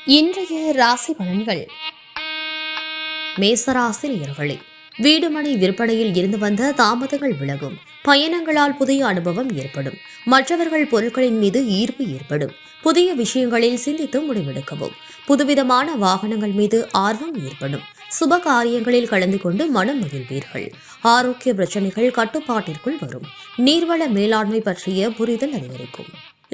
இன்றைய ராசி பலன்கள். மேசராசி நேயர்களே, வீடுமனை விற்பனையில் இருந்து வந்த தாமதங்கள் விலகும். பயணங்களால் புதிய அனுபவம் ஏற்படும். மற்றவர்கள் பொருட்களின் மீது ஈர்ப்பு ஏற்படும். புதிய விஷயங்களில் சிந்தித்து முடிவெடுக்கவும். புதுவிதமான வாகனங்கள் மீது ஆர்வம் ஏற்படும். சுப காரியங்களில் கலந்து கொண்டு மனம் மகிழ்வீர்கள். ஆரோக்கிய பிரச்சனைகள் கட்டுப்பாட்டிற்குள் வரும். நீர்வள மேலாண்மை பற்றிய புரிதல் அதிகரிக்கும்.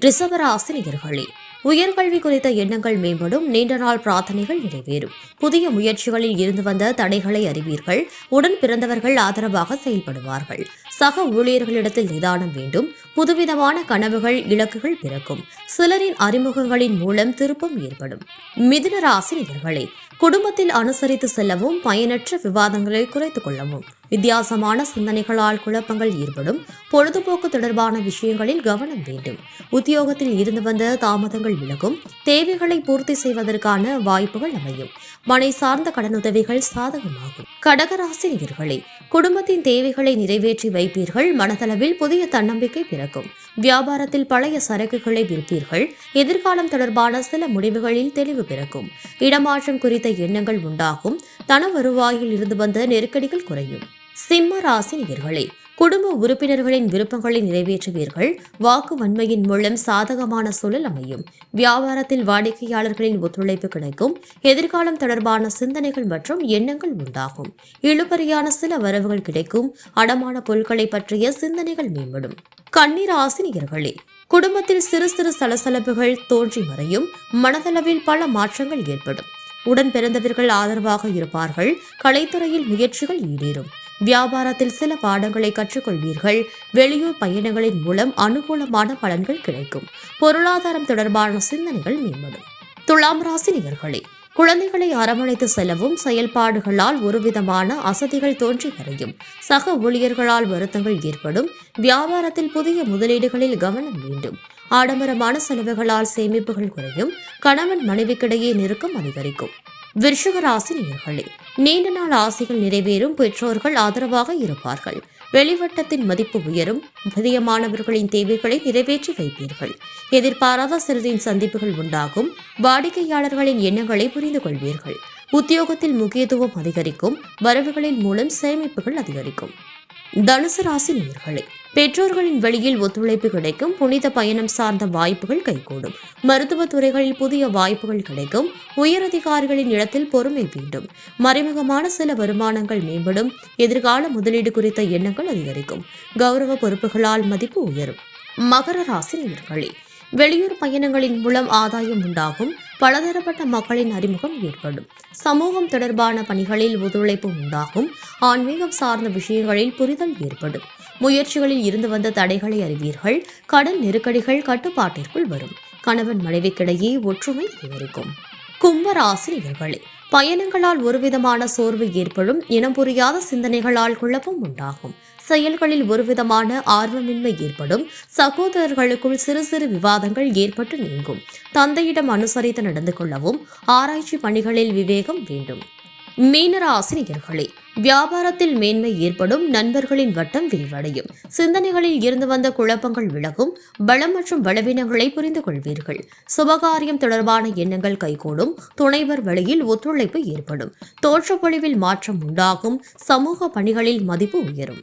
ரிஷபராசி நேயர்களே, உயர்கல்வி குறித்த எண்ணங்கள் மேம்படும். நீண்ட நாள் பிரார்த்தனைகள் நிறைவேறும். புதிய முயற்சிகளில் இருந்து வந்த தடைகளை அறிவீர்கள். உடன் பிறந்தவர்கள் ஆதரவாக செயல்படுவார்கள். சக ஊழியர்களிடத்தில் நிதானம் வேண்டும். புதுவிதமான கனவுகள் இலக்குகள் பிறக்கும். சிலரின் அறிமுகங்களின் மூலம் திருப்பம் ஏற்படும். மிதுன ராசி நேயர்களே, குடும்பத்தில் அனுசரித்து செல்லவும் பயனற்ற விவாதங்களை குறைத்துக் கொள்ளவும். வித்தியாசமான சிந்தனைகளால் குழப்பங்கள் ஏற்படும். பொழுதுபோக்கு தொடர்பான விஷயங்களில் கவனம் வேண்டும். உத்தியோகத்தில் இருந்து வந்த தாமதங்கள் விலகும். தேவைகளை பூர்த்தி செய்வதற்கான வாய்ப்புகள் அமையும். மனை சார்ந்த கடனுதவிகள் சாதகமாகும். கடகராசி நேயர்களே, குடும்பத்தின் தேவைகளை நிறைவேற்றி வைப்பீர்கள். மனதளவில் புதிய தன்னம்பிக்கை பிறக்கும். வியாபாரத்தில் பழைய சரக்குகளை விற்பீர்கள். எதிர்காலம் தொடர்பான சில முடிவுகளில் தெளிவு பிறக்கும். இடமாற்றம் குறித்த எண்ணங்கள் உண்டாகும். தன வருவாயில் இருந்து வந்த நெருக்கடிகள் குறையும். சிம்ம ராசி நேயர்களே, குடும்ப உறுப்பினர்களின் விருப்பங்களை நிறைவேற்றுவீர்கள். வாக்கு வன்மையின் மூலம் சாதகமான சூழல் அமையும். வியாபாரத்தில் வாடிக்கையாளர்களின் ஒத்துழைப்பு கிடைக்கும். எதிர்காலம் தொடர்பான சிந்தனைகள் மற்றும் எண்ணங்கள் உண்டாகும். இழுபறியான சில வரவுகள் கிடைக்கும். அடமான பொருட்களை பற்றிய சிந்தனைகள் மேம்படும். கன்னி ராசி நேயர்களே, குடும்பத்தில் சிறு சிறு சலசலப்புகள் தோன்றி மறையும். மனதளவில் பல மாற்றங்கள் ஏற்படும். உடன் பிறந்தவர்கள் ஆதரவாக இருப்பார்கள். கலைத்துறையில் முயற்சிகள் ஈடேறும். வியாபாரத்தில் சில பாடங்களை கற்றுக்கொள்வீர்கள். வெளியூர் பயணங்களின் மூலம் அனுகூலமான பலன்கள் கிடைக்கும். பொருளாதாரம் தொடர்பான சிந்தனைகள் மேம்படும். துலாம் ராசி நேயர்களே, குழந்தைகளை அரவணைத்து செல்லவும். செயல்பாடுகளால் ஒருவிதமான அசதிகள் தோன்றி வரையும். சக ஊழியர்களால் வருத்தங்கள் ஏற்படும். வியாபாரத்தில் புதிய முதலீடுகளில் கவனம் வேண்டும். ஆடம்பரமான செலவுகளால் சேமிப்புகள் குறையும். கணவன் மனைவிக்கிடையே நெருக்கம் அதிகரிக்கும். விருச்சிக ராசி நேயர்களே, நீண்ட நாள் ஆசைகள் நிறைவேறும். பெற்றோர்கள் ஆதரவாக இருப்பார்கள். வெளிவட்டத்தின் மதிப்பு உயரும். பிரியமானவர்களின் தேவைகளை நிறைவேற்றி வைப்பீர்கள். எதிர்பாராத சிலரின் சந்திப்புகள் உண்டாகும். வாடிக்கையாளர்களின் எண்ணங்களை புரிந்து கொள்வீர்கள். உத்தியோகத்தில் முக்கியத்துவம் அதிகரிக்கும். வரவுகளின் மூலம் சேமிப்புகள் அதிகரிக்கும். தனுசு ராசி நேயர்களே, பெற்றோர்களின் வழியில் ஒத்துழைப்பு கிடைக்கும். புனித பயணம் சார்ந்த வாய்ப்புகள் கைகூடும். மருத்துவத் துறைகளில் புதிய வாய்ப்புகள் கிடைக்கும். உயரதிகாரிகளின் இடத்தில் பொறுமை வேண்டும். மறைமுகமான சில வருமானங்கள் மேம்படும். எதிர்கால முதலீடு குறித்த எண்ணங்கள் அதிகரிக்கும். கௌரவ பொறுப்புகளால் மதிப்பு உயரும். மகர ராசி நேயர்களே, வெளியூர் பயணங்களின் மூலம் ஆதாயம் உண்டாகும். பலதரப்பட்ட மக்களின் அறிமுகம் ஏற்படும். சமூகம் தொடர்பான பணிகளில் ஒத்துழைப்பு உண்டாகும். ஆன்மீகம் சார்ந்த விஷயங்களில் புரிதல் ஏற்படும். முயற்சிகளில் இருந்து வந்த தடைகளை அறிவீர்கள். கடன் நெருக்கடிகள் கட்டுப்பாட்டிற்குள் வரும். கணவன் மனைவிக்கிடையே ஒற்றுமை அதிகரிக்கும். கும்ப ராசி நேயர்களே, பயணங்களால் ஒருவிதமான சோர்வு ஏற்படும். இனம் புரியாத சிந்தனைகளால் குழப்பம் உண்டாகும். செயல்களில் ஒருவிதமான ஆர்வமின்மை ஏற்படும். சகோதரர்களுக்குள் சிறு சிறு விவாதங்கள் ஏற்பட்டு நீங்கும். தந்தையிடம் அனுசரித்து நடந்து கொள்ளவும். ஆராய்ச்சி பணிகளில் விவேகம் வேண்டும். மீனராசி நேயர்களே, வியாபாரத்தில் மேன்மை ஏற்படும். நண்பர்களின் வட்டம் விரிவடையும். சிந்தனைகளில் இருந்து வந்த குழப்பங்கள் விலகும். பலம் மற்றும் பலவீனங்களை புரிந்து கொள்வீர்கள். சுபகாரியம் தொடர்பான எண்ணங்கள் கைகூடும். துணைவர் வழியில் ஒத்துழைப்பு ஏற்படும். தோற்றப்பொழிவில் மாற்றம் உண்டாகும். சமூக பணிகளில் மதிப்பு உயரும்.